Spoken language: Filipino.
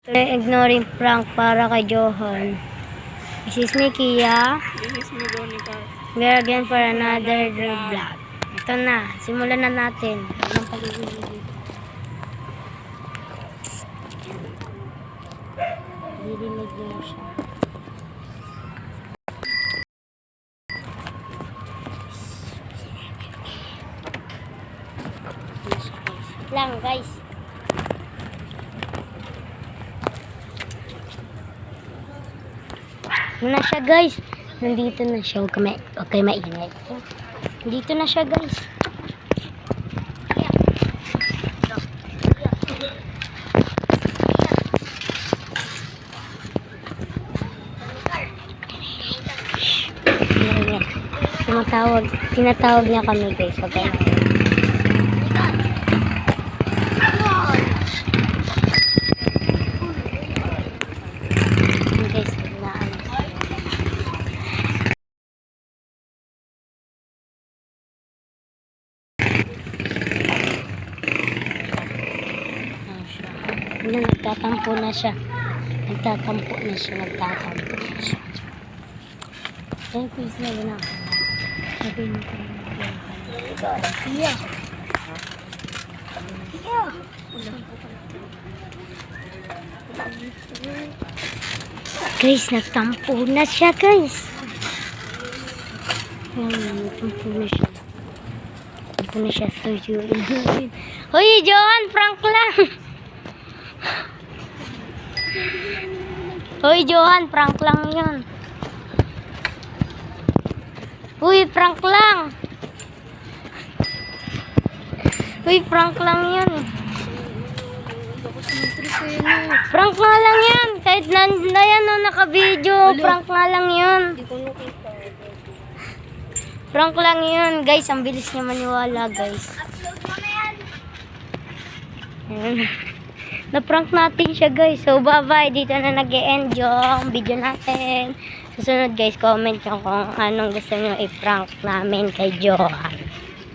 Ignoring prank para kay Johan. This is me, Kia. This is me, Donica. We are again for another vlog. Ito na, simulan na natin. Anong pag-ibig? Dirinig niyo siya. Lang, guys. Na siya, guys. Nandito na siya. Huwag kayo maingay. Nandito na siya, guys. Tinatawag niya kami, guys. Huwag kayo maingay. Nagtatampo na siya. Nagtatampo na siya. Ayun, please na yun ako. Sabi mo ko Iya. Guys, nagtampo na siya, guys. Nagtampo na siya. Nagtampo na siya. Hoy, Johan, prank lang. Hoy, Johan, prank lang yun. Uy, prank lang. Uy, prank lang yun. Prank nga lang yan. Kahit na yan, no, naka-video. Prank nga lang yun. Prank lang yun. Guys, ang bilis niya maniwala, guys. Ayan. Na-prank natin siya, guys. So, bye-bye. Dito na nag-e-end yung video natin. Susunod, guys, comment nyo kung anong gusto nyo i-prank namin kay Johan.